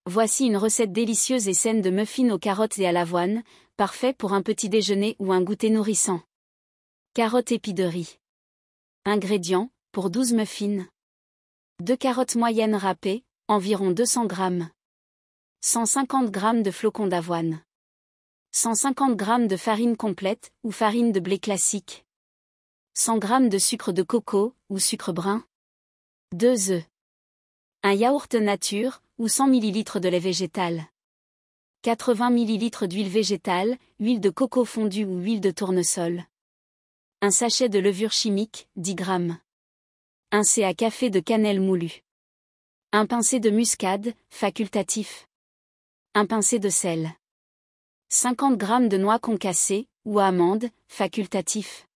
Voici une recette délicieuse et saine de muffins aux carottes et à l'avoine, parfait pour un petit déjeuner ou un goûter nourrissant. Carottes épis de riz. Ingrédients, pour 12 muffins. 2 carottes moyennes râpées, environ 200 g. 150 g de flocons d'avoine. 150 g de farine complète ou farine de blé classique. 100 g de sucre de coco ou sucre brun. 2 œufs. Un yaourt nature ou 100 ml de lait végétal. 80 ml d'huile végétale, huile de coco fondue ou huile de tournesol. Un sachet de levure chimique, 10 g. Un thé à café de cannelle moulue. Un pincé de muscade, facultatif. Un pincé de sel. 50 g de noix concassées, ou amandes, facultatif.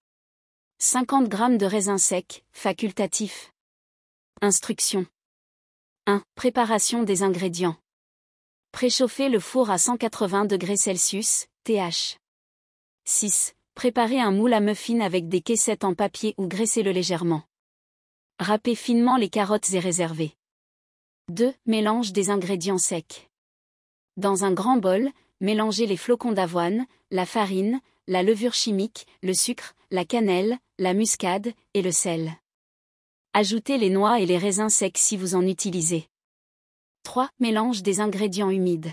50 g de raisins secs, facultatif. Instructions. 1. Préparation des ingrédients. Préchauffer le four à 180 degrés Celsius, TH. 6. Préparer un moule à muffins avec des caissettes en papier ou graissez-le légèrement. Râpez finement les carottes et réservez. 2. Mélange des ingrédients secs. Dans un grand bol, mélangez les flocons d'avoine, la farine, la levure chimique, le sucre, la cannelle, la muscade et le sel. Ajoutez les noix et les raisins secs si vous en utilisez. 3. Mélange des ingrédients humides.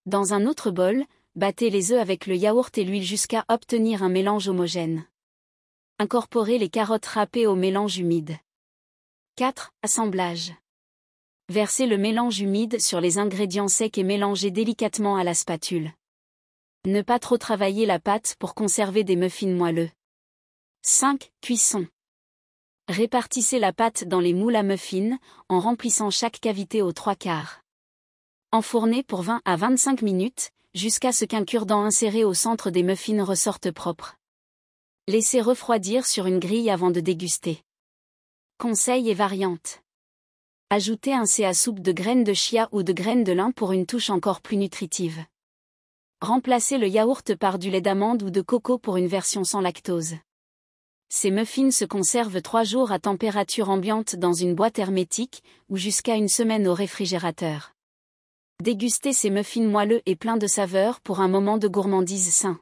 Dans un autre bol, battez les œufs avec le yaourt et l'huile jusqu'à obtenir un mélange homogène. Incorporez les carottes râpées au mélange humide. 4. Assemblage. Versez le mélange humide sur les ingrédients secs et mélangez délicatement à la spatule. Ne pas trop travailler la pâte pour conserver des muffins moelleux. 5. Cuisson. Répartissez la pâte dans les moules à muffins, en remplissant chaque cavité aux 3/4. Enfournez pour 20 à 25 minutes, jusqu'à ce qu'un cure-dent inséré au centre des muffins ressorte propre. Laissez refroidir sur une grille avant de déguster. Conseils et variantes. Ajoutez un thé à soupe de graines de chia ou de graines de lin pour une touche encore plus nutritive. Remplacez le yaourt par du lait d'amande ou de coco pour une version sans lactose. Ces muffins se conservent 3 jours à température ambiante dans une boîte hermétique, ou jusqu'à une semaine au réfrigérateur. Dégustez ces muffins moelleux et pleins de saveurs pour un moment de gourmandise sain.